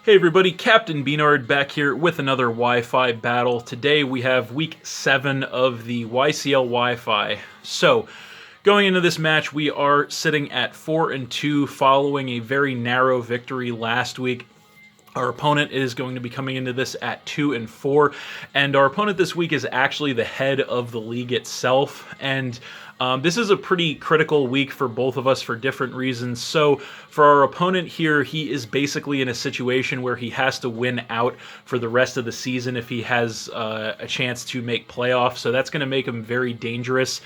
Hey everybody, Captain B-Nard back here with another Wi-Fi battle. Today we have week 7 of the YCL Wifi. So, going into this match, we are sitting at 4-2 following a very narrow victory last week. Our opponent is going to be coming into this at 2-4, and our opponent this week is actually the head of the league itself, and this is a pretty critical week for both of us for different reasons. So for our opponent here, he is basically in a situation where he has to win out for the rest of the season if he has a chance to make playoffs, so that's going to make him very dangerous.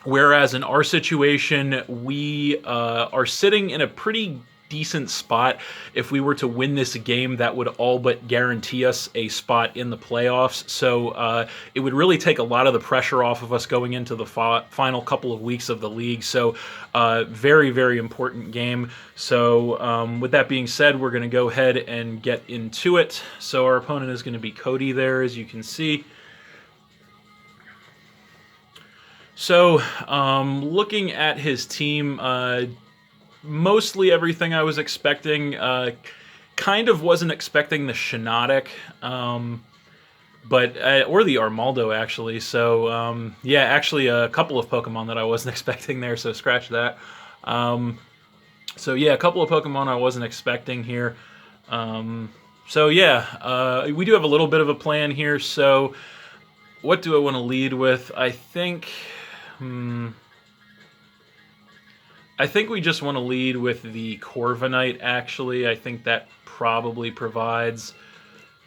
Whereas in our situation, we are sitting in a pretty decent spot. If we were to win this game, that would all but guarantee us a spot in the playoffs. So it would really take a lot of the pressure off of us going into the final couple of weeks of the league. So very, very important game. So with that being said, we're going to go ahead and get into it. So our opponent is going to be Cody there, as you can see. So looking at his team, mostly everything I was expecting. Kind of wasn't expecting the Shinotic, but or the Armaldo actually. So yeah, actually a couple of Pokemon that I wasn't expecting there. So scratch that. So yeah, a couple of Pokemon I wasn't expecting here. So yeah, we do have a little bit of a plan here. So what do I want to lead with? I think we just want to lead with the Corviknight, actually. I think that probably provides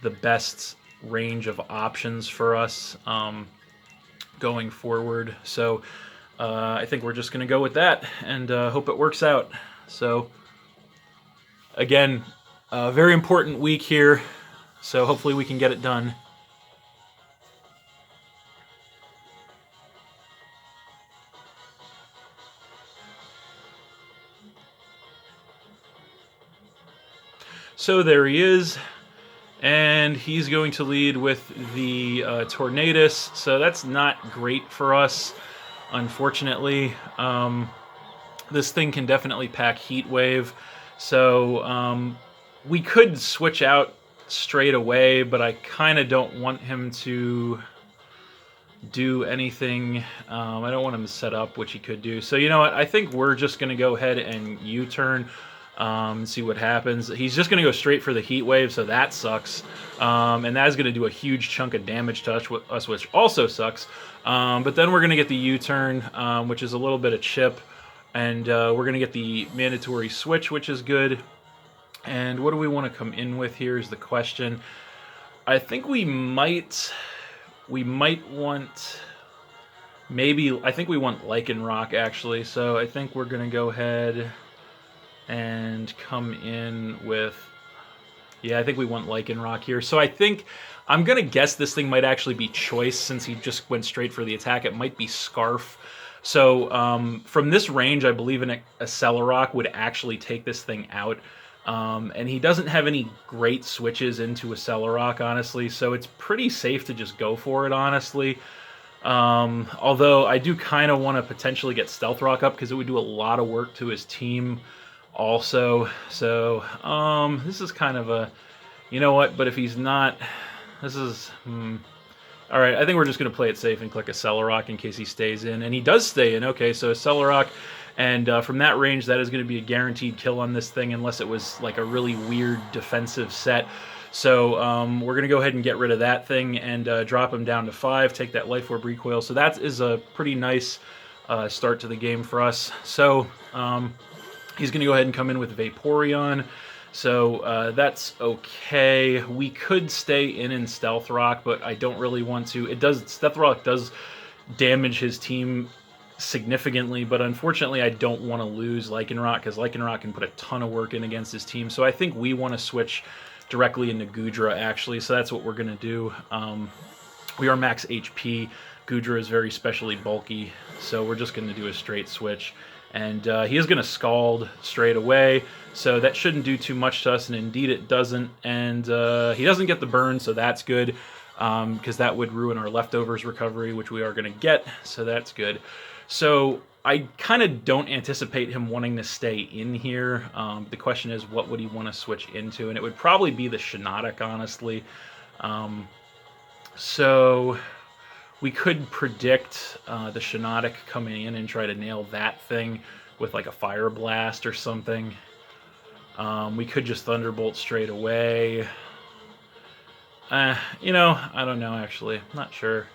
the best range of options for us going forward. So I think we're just going to go with that and hope it works out. So again, a very important week here, so hopefully we can get it done. So there he is, and he's going to lead with the Tornadus, so that's not great for us, unfortunately. This thing can definitely pack Heat Wave, so we could switch out straight away, but I kind of don't want him to do anything. I don't want him to set up, which he could do. So you know what, I think we're just going to go ahead and U-turn. See what happens. He's just going to go straight for the Heat Wave, so that sucks. And that is going to do a huge chunk of damage to us, which also sucks. But then we're going to get the U-turn, which is a little bit of chip. And we're going to get the mandatory switch, which is good. And what do we want to come in with here is the question. I think we might want... I think we want Lycanroc, actually. So I think we're going to go ahead and come in with, yeah, I think we want Lycanroc here. So I think, I'm going to guess this thing might actually be Choice, since he just went straight for the attack. It might be Scarf. So from this range, I believe a Accelerock would actually take this thing out. And he doesn't have any great switches into a Accelerock, honestly, so it's pretty safe to just go for it, honestly. Although I do kind of want to potentially get Stealth Rock up, because it would do a lot of work to his team also. So this is kind of a, you know what, but if he's not, this is all right, I think we're just going to play it safe and click a Accelerock in case he stays in, and he does stay in. Okay, so Accelerock, and from that range, that is going to be a guaranteed kill on this thing, unless it was like a really weird defensive set. So we're going to go ahead and get rid of that thing and drop him down to 5, take that Life Orb recoil. So that is a pretty nice start to the game for us. So he's going to go ahead and come in with Vaporeon. So that's okay. We could stay in Stealth Rock, but I don't really want to. Stealth Rock does damage his team significantly, but unfortunately I don't want to lose Lycanroc, because Lycanroc can put a ton of work in against his team. So I think we want to switch directly into Goodra, actually. So that's what we're going to do. We are max HP. Goodra is very specially bulky, so we're just going to do a straight switch. And he is going to Scald straight away, so that shouldn't do too much to us, and indeed it doesn't. And he doesn't get the burn, so that's good, because that would ruin our Leftovers recovery, which we are going to get, so that's good. So I kind of don't anticipate him wanting to stay in here. The question is, what would he want to switch into? And it would probably be the Shinotic, honestly. So we could predict the Shinotic coming in and try to nail that thing with like a Fire Blast or something. We could just Thunderbolt straight away. You know, I don't know, actually. Not sure.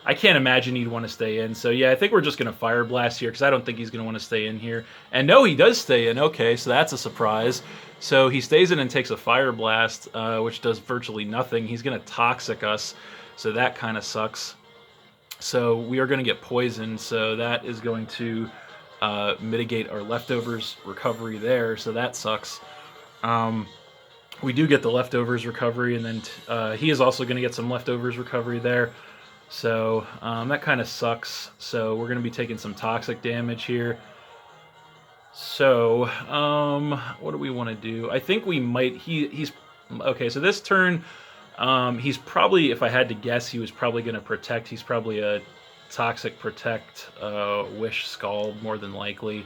I can't imagine he'd want to stay in. So, yeah, I think we're just going to Fire Blast here because I don't think he's going to want to stay in here. And no, he does stay in. Okay, so that's a surprise. So he stays in and takes a Fire Blast, which does virtually nothing. He's going to Toxic us, so that kind of sucks. So we are going to get poisoned, so that is going to mitigate our Leftovers recovery there, so that sucks. We do get the Leftovers recovery, and then he is also going to get some Leftovers recovery there. So that kind of sucks. So we're going to be taking some toxic damage here. So what do we want to do? I think we might... He's... Okay, so this turn, he's probably, if I had to guess, he was probably going to protect. He's probably a toxic protect Wish Scald, more than likely.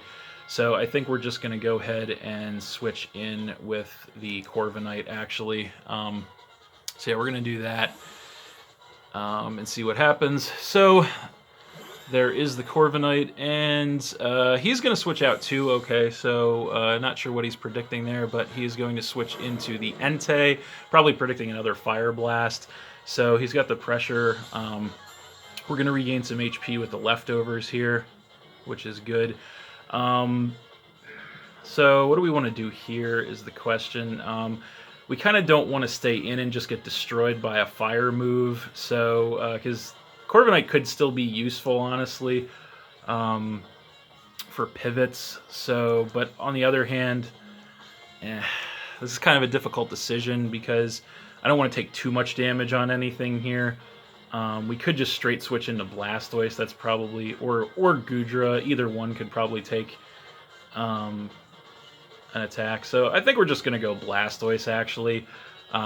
So I think we're just going to go ahead and switch in with the Corviknight, actually. So yeah, we're going to do that. And see what happens. So there is the Corviknight, and he's going to switch out too. Okay, so not sure what he's predicting there, but he's going to switch into the Entei, probably predicting another Fire Blast. So he's got the pressure. We're going to regain some HP with the Leftovers here, which is good. So what do we want to do here is the question. We kind of don't want to stay in and just get destroyed by a fire move, so because Corviknight could still be useful, honestly, for pivots. So, but on the other hand, this is kind of a difficult decision because I don't want to take too much damage on anything here. We could just straight switch into Blastoise. That's probably, or Goodra. Either one could probably take an attack. So I think we're just going to go Blastoise, actually,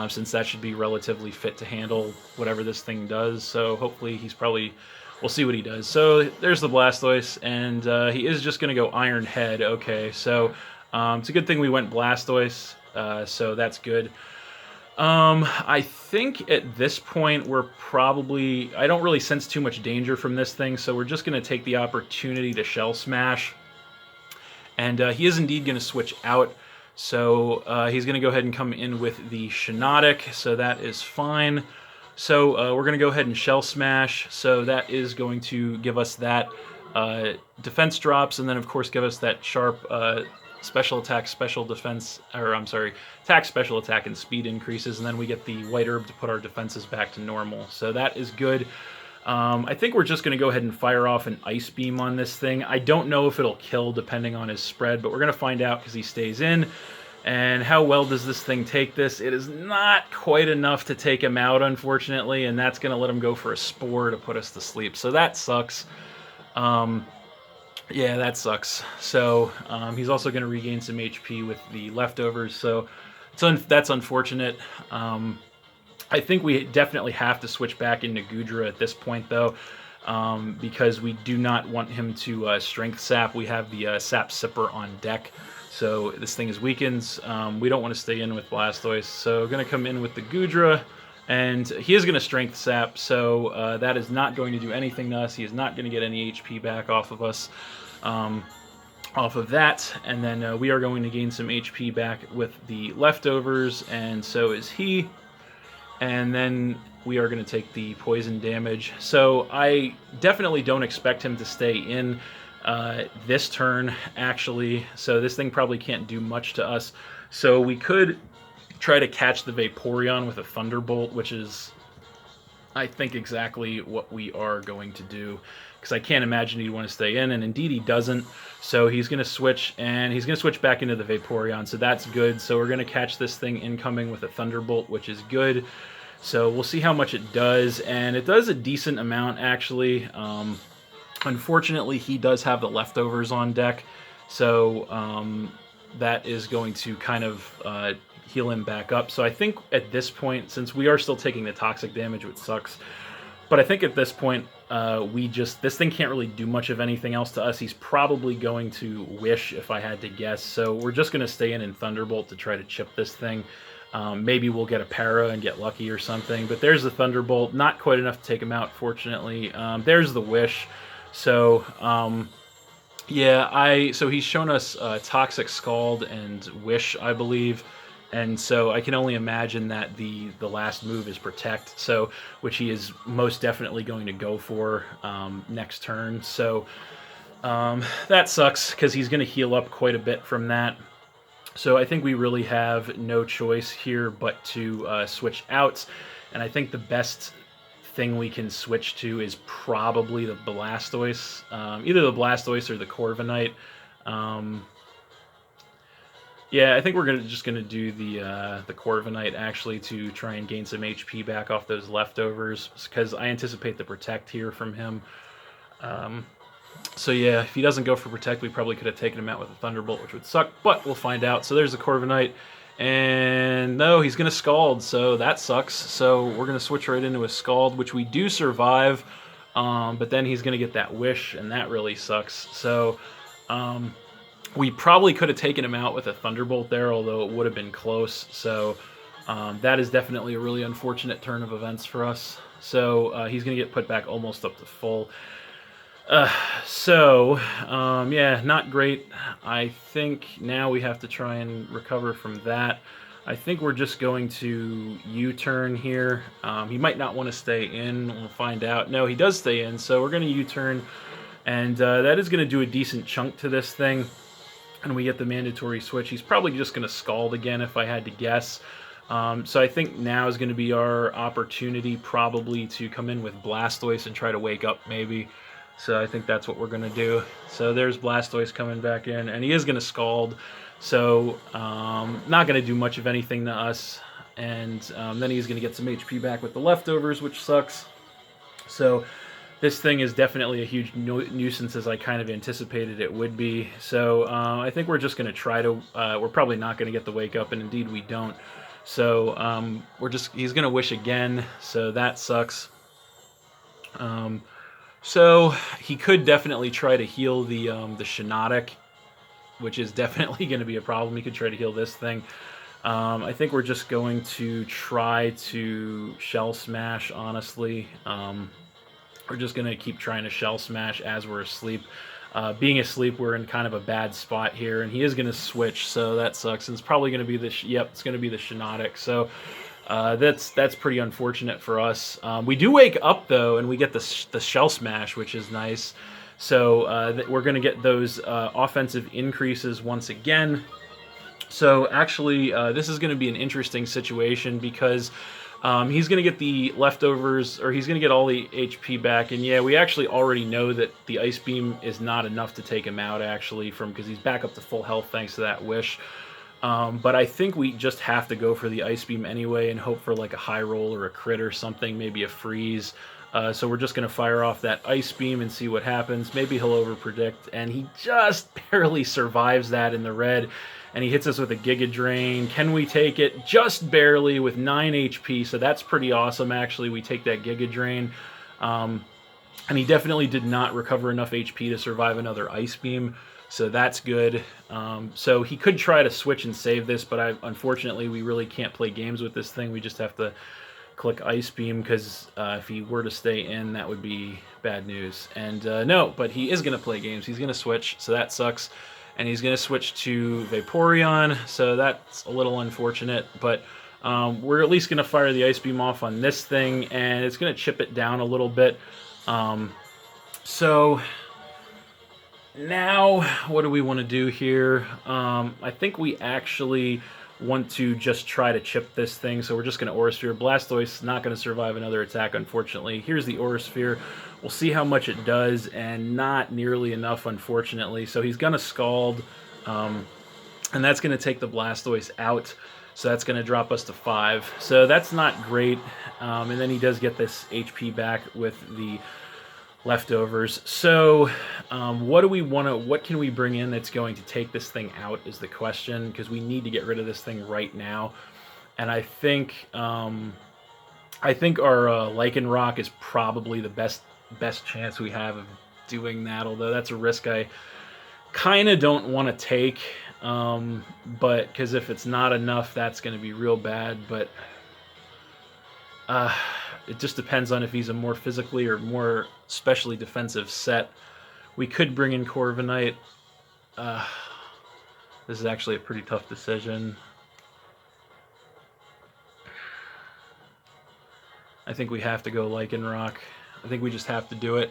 since that should be relatively fit to handle whatever this thing does. So hopefully he's probably... We'll see what he does. So there's the Blastoise, and he is just going to go Iron Head. Okay, so it's a good thing we went Blastoise, so that's good. I think at this point we're probably... I don't really sense too much danger from this thing, so we're just going to take the opportunity to Shell Smash. And he is indeed going to switch out, so he's going to go ahead and come in with the Shinotic, so that is fine. So we're going to go ahead and Shell Smash, so that is going to give us that defense drops, and then of course give us that sharp special attack, special defense, or I'm sorry, attack, special attack, and speed increases, and then we get the White Herb to put our defenses back to normal. So that is good. I think we're just going to go ahead and fire off an Ice Beam on this thing. I don't know if it'll kill depending on his spread, but we're going to find out because he stays in. And how well does this thing take this? It is not quite enough to take him out, unfortunately, and that's going to let him go for a Spore to put us to sleep. So that sucks. Yeah, that sucks. So he's also going to regain some HP with the Leftovers, so that's unfortunate. I think we definitely have to switch back into Goodra at this point, though, because we do not want him to Strength Sap. We have the Sap Sipper on deck, so this thing is weakens. We don't want to stay in with Blastoise, so going to come in with the Goodra, and he is going to Strength Sap, so that is not going to do anything to us. He is not going to get any HP back off of us. Off of that, and then we are going to gain some HP back with the Leftovers, and so is he. And then we are going to take the poison damage. So I definitely don't expect him to stay in this turn, actually. So this thing probably can't do much to us. So we could try to catch the Vaporeon with a Thunderbolt, which is, I think, exactly what we are going to do. Because I can't imagine he'd want to stay in, and indeed he doesn't. So he's going to switch, and he's going to switch back into the Vaporeon, so that's good. So we're going to catch this thing incoming with a Thunderbolt, which is good. So we'll see how much it does, and it does a decent amount, actually. Unfortunately, he does have the Leftovers on deck, so that is going to kind of heal him back up. So I think at this point, since we are still taking the toxic damage, which sucks, But I think at this point, this thing can't really do much of anything else to us. He's probably going to Wish, if I had to guess. So we're just going to stay in Thunderbolt to try to chip this thing. Maybe we'll get a Para and get lucky or something. But there's the Thunderbolt. Not quite enough to take him out, fortunately. There's the Wish. So, yeah, so he's shown us Toxic Scald and Wish, I believe. And so I can only imagine that the last move is Protect, so which he is most definitely going to go for next turn. So that sucks because he's going to heal up quite a bit from that. So I think we really have no choice here but to switch out. And I think the best thing we can switch to is probably the Blastoise, either the Blastoise or the Corviknight. Yeah, I think we're just gonna do the Corviknight actually to try and gain some HP back off those leftovers, because I anticipate the Protect here from him. So yeah, if he doesn't go for Protect, we probably could have taken him out with a Thunderbolt, which would suck, but we'll find out. So there's the Corviknight, and no, he's gonna Scald, so that sucks. So we're gonna switch right into a Scald, which we do survive, but then he's gonna get that Wish, and that really sucks. So we probably could have taken him out with a Thunderbolt there, although it would have been close. So that is definitely a really unfortunate turn of events for us. So he's going to get put back almost up to full. Yeah, not great. I think now we have to try and recover from that. I think we're just going to U-turn here. He might not want to stay in. We'll find out. No, he does stay in, so we're going to U-turn. And that is going to do a decent chunk to this thing. And we get the mandatory switch. He's probably just going to Scald again, if I had to guess. So I think now is going to be our opportunity probably to come in with Blastoise and try to wake up maybe. So I think that's what we're going to do. So there's Blastoise coming back in, and he is going to Scald. So not going to do much of anything to us. And then he's going to get some HP back with the leftovers, which sucks. So this thing is definitely a huge nuisance, as I kind of anticipated it would be. So I think we're just going to try to... we're probably not going to get the Wake Up, and indeed we don't. So he's going to Wish again, so that sucks. So he could definitely try to heal the Shiinotic, which is definitely going to be a problem. He could try to heal this thing. I think we're just going to try to Shell Smash, honestly. We're just going to keep trying to Shell Smash as we're asleep. Being asleep, we're in kind of a bad spot here, and he is going to switch, so that sucks. And it's probably going to be the it's going to be the Shiinotic. So that's pretty unfortunate for us. We do wake up though, and we get the Shell Smash, which is nice. So we're going to get those offensive increases once again. So actually, this is going to be an interesting situation because he's going to get the leftovers, or he's going to get all the HP back. And yeah, we actually already know that the Ice Beam is not enough to take him out, actually, because he's back up to full health thanks to that Wish. But I think we just have to go for the Ice Beam anyway and hope for like a high roll or a crit or something, maybe a freeze. So we're just going to fire off that Ice Beam and see what happens. Maybe he'll over-predict, and he just barely survives that in the red. And he hits us with a Giga Drain. Can we take it? Just barely with 9 HP, so that's pretty awesome, actually. We take that Giga Drain. And he definitely did not recover enough HP to survive another Ice Beam, so that's good. So he could try to switch and save this, but unfortunately we really can't play games with this thing. We just have to click Ice Beam, because if he were to stay in, that would be bad news. And no, but he is going to play games. He's going to switch, so that sucks. And he's going to switch to Vaporeon, so that's a little unfortunate. But we're at least going to fire the Ice Beam off on this thing, and it's going to chip it down a little bit. So now, what do we want to do here? I think we actually want to just try to chip this thing, so we're just going to Aura Sphere. Blastoise is not going to survive another attack, unfortunately. Here's the Aura Sphere. We'll see how much it does, and not nearly enough, unfortunately. So he's going to Scald, and that's going to take the Blastoise out. So that's going to drop us to 5. So that's not great. And then he does get this HP back with the leftovers. So what do we want to? What can we bring in that's going to take this thing out is the question, because we need to get rid of this thing right now. And I think I think our Lichen Rock is probably the best chance we have of doing that, although that's a risk I kind of don't want to take, but because if it's not enough, that's going to be real bad, but it just depends on if he's a more physically or more specially defensive set. We could bring in Corviknight. This is actually a pretty tough decision. I think we have to go Lichen Rock. I think we just have to do it.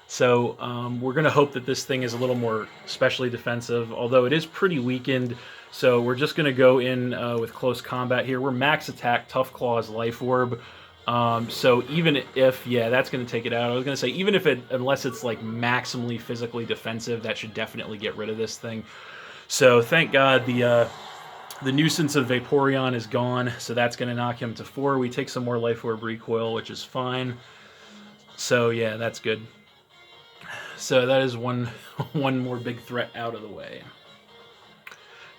So we're going to hope that this thing is a little more specially defensive, although it is pretty weakened. So we're just going to go in with close combat here. We're max attack, Tough Claws, Life Orb. So even if, yeah, that's going to take it out. I was going to say, even if unless it's like maximally physically defensive, that should definitely get rid of this thing. So thank God the nuisance of Vaporeon is gone, so that's going to knock him to 4. We take some more Life Orb recoil, which is fine. So yeah, that's good. So that is one more big threat out of the way.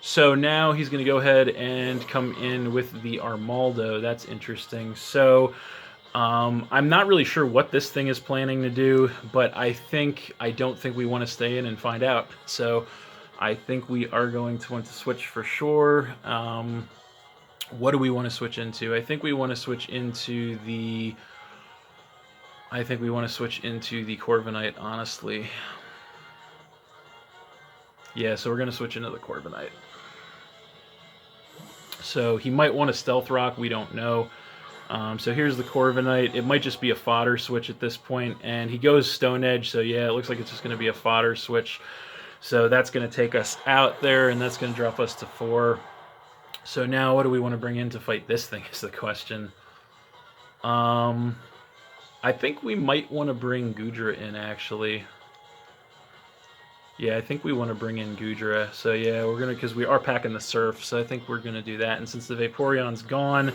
So now he's going to go ahead and come in with the Armaldo. That's interesting. So I'm not really sure what this thing is planning to do, but I don't think we want to stay in and find out. So I think we are going to want to switch for sure. What do we want to switch into? I think we want to switch into the Corviknight, honestly. Yeah, so we're going to switch into the Corviknight. So he might want a Stealth Rock, we don't know. So here's the Corviknight. It might just be a fodder switch at this point, and he goes Stone Edge, so yeah, it looks like it's just going to be a fodder switch. So that's going to take us out there, and that's going to drop us to 4. So now what do we want to bring in to fight this thing is the question. I think we might want to bring Goodra in, actually. Yeah, I think we want to bring in Goodra. So yeah, we're going to, because we are packing the Surf, so I think we're going to do that. And since the Vaporeon's gone,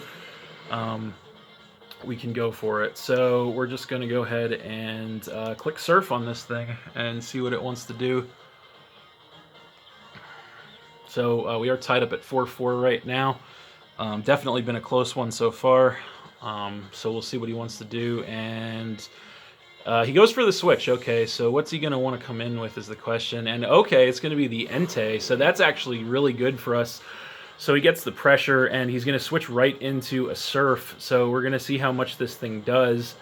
we can go for it. So we're just going to go ahead and click Surf on this thing and see what it wants to do. So we are tied up at 4-4 right now. Definitely been a close one so far. So we'll see what he wants to do. And he goes for the switch. Okay, so what's he going to want to come in with is the question. And okay, it's going to be the Entei. So that's actually really good for us. So he gets the pressure, and he's going to switch right into a Surf. So we're going to see how much this thing does.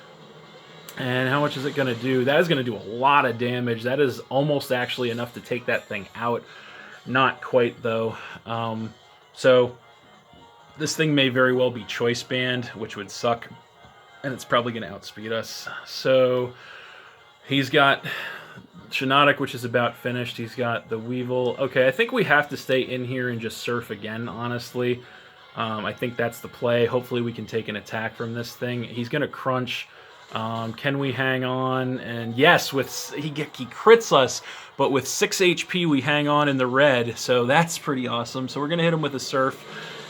And how much is it going to do? That is going to do a lot of damage. That is almost actually enough to take that thing out. Not quite, though. So this thing may very well be Choice Band, which would suck. And it's probably going to outspeed us. So he's got Shiinotic, which is about finished. He's got the Weevil. Okay, I think we have to stay in here and just Surf again, honestly. I think that's the play. Hopefully we can take an attack from this thing. He's going to Crunch. Can we hang on? And yes, he crits us, but with 6 HP we hang on in the red, so that's pretty awesome. So we're going to hit him with a Surf,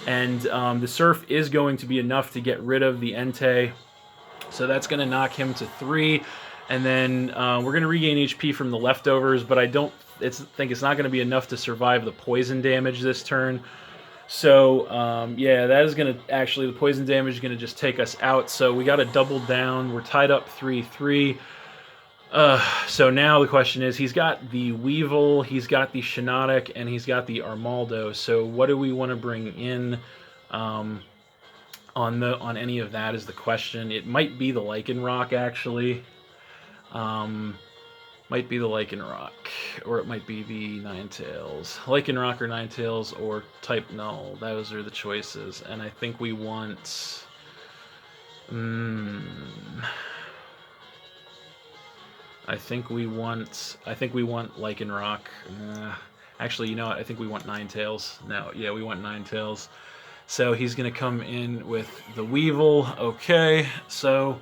and the Surf is going to be enough to get rid of the Entei. So that's going to knock him to 3, and then we're going to regain HP from the leftovers, but I think it's not going to be enough to survive the poison damage this turn. So, yeah, that is going to actually, the poison damage is going to just take us out. So we got to double down. We're tied up 3-3. So now the question is, he's got the Weevil, he's got the Shiinotic, and he's got the Armaldo. So what do we want to bring in on any of that is the question. It might be the Lycanroc, actually. Might be the Lycanroc, or it might be the Ninetales. Lycanroc or Ninetales, or Type Null. Those are the choices. And I think we want... I think we want Lycanroc. Actually, you know what? I think we want Ninetales. No, yeah, we want Ninetales. So he's going to come in with the Weevil. Okay, so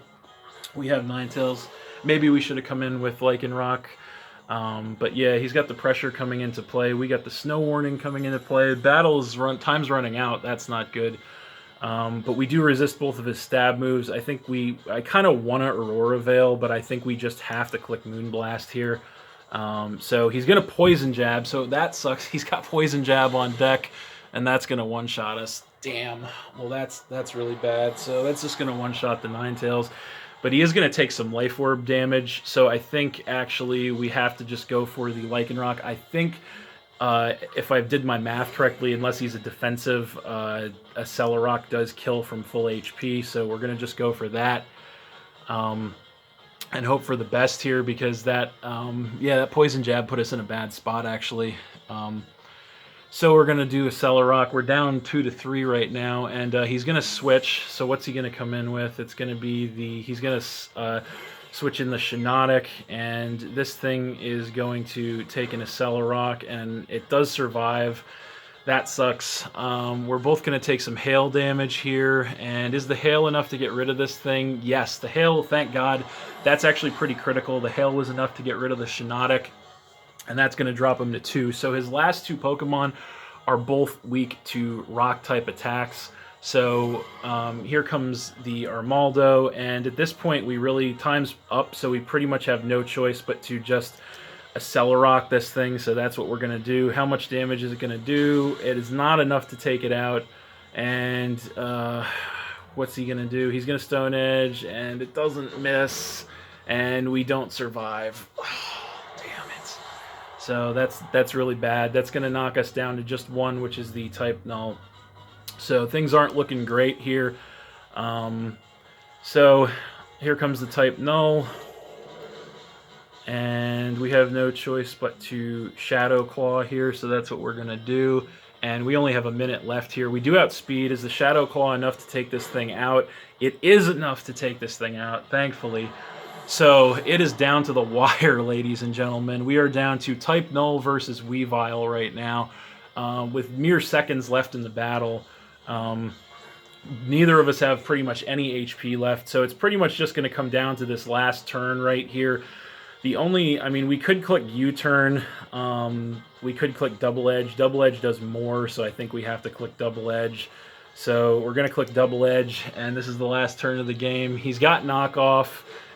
we have Ninetales. Maybe we should have come in with Lycanroc. But yeah, he's got the pressure coming into play. We got the Snow Warning coming into play. Time's running out. That's not good. But we do resist both of his stab moves. I kind of want to Aurora Veil, but I think we just have to click Moonblast here. So he's going to Poison Jab, so that sucks. He's got Poison Jab on deck, and that's going to one-shot us. Damn. Well, that's really bad. So that's just going to one-shot the Ninetales. But he is going to take some Life Orb damage. So I think, actually, we have to just go for the Lycanroc. I think, if I did my math correctly, unless he's a defensive, a Celerock does kill from full HP. So we're going to just go for that. And hope for the best here, because that, yeah, that Poison Jab put us in a bad spot, actually. So we're going to do a Celerock. We're down 2-3 right now, and he's going to switch. So what's he going to come in with? It's going to be the... He's going to switch in the Shiinotic, and this thing is going to take in a Celerock, and it does survive. That sucks. We're both going to take some hail damage here, and is the hail enough to get rid of this thing? Yes, the hail, thank God, that's actually pretty critical. The hail was enough to get rid of the Shiinotic, and that's going to drop him to 2. So his last 2 Pokemon are both weak to Rock-type attacks. So here comes the Armaldo, and at this point we really, time's up, so we pretty much have no choice but to just Celerock this thing, so that's what we're going to do. How much damage is it going to do? It is not enough to take it out, and what's he going to do? He's going to Stone Edge, and it doesn't miss, and we don't survive. So that's really bad. That's going to knock us down to just 1, which is the type Null. So things aren't looking great here. So here comes the type Null. And we have no choice but to Shadow Claw here, so that's what we're going to do. And we only have a minute left here. We do outspeed. Is the Shadow Claw enough to take this thing out? It is enough to take this thing out, thankfully. So it is down to the wire, ladies and gentlemen. We are down to Type Null versus Weavile right now, with mere seconds left in the battle. Neither of us have pretty much any HP left, so it's pretty much just going to come down to this last turn right here. The only, I mean, we could click U-turn, we could click Double Edge. Double Edge does more, so I think we have to click Double Edge. So we're going to click Double Edge, and this is the last turn of the game. He's got Knockoff,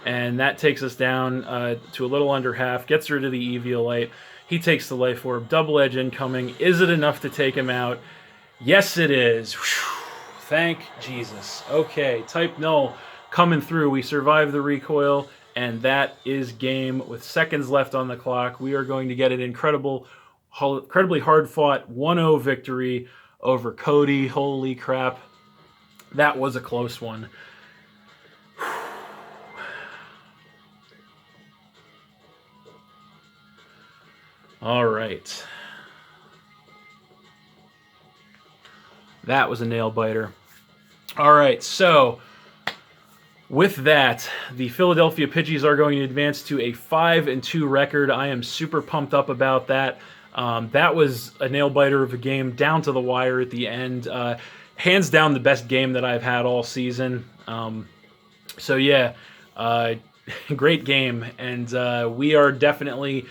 and that takes us down to a little under half, gets rid of the Eviolite. He takes the Life Orb. Double Edge incoming. Is it enough to take him out? Yes, it is. Whew. Thank Jesus. Okay, Type Null coming through. We survive the recoil. And that is game with seconds left on the clock. We are going to get an incredibly hard-fought 1-0 victory over Cody. Holy crap. That was a close one. All right. That was a nail-biter. All right, so with that, the Philadelphia Pidgeys are going to advance to a 5-2 record. I am super pumped up about that. That was a nail-biter of a game, down to the wire at the end. Hands down the best game that I've had all season. So yeah, great game. And we are definitely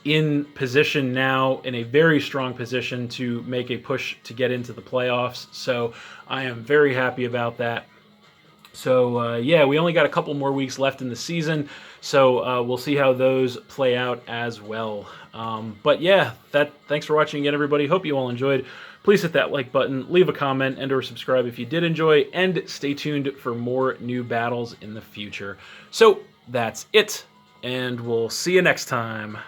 in position now, in a very strong position to make a push to get into the playoffs. So I am very happy about that. So, yeah, we only got a couple more weeks left in the season, so we'll see how those play out as well. But, yeah, thanks for watching again, everybody. Hope you all enjoyed. Please hit that like button, leave a comment, and or subscribe if you did enjoy, and stay tuned for more new battles in the future. So, that's it, and we'll see you next time.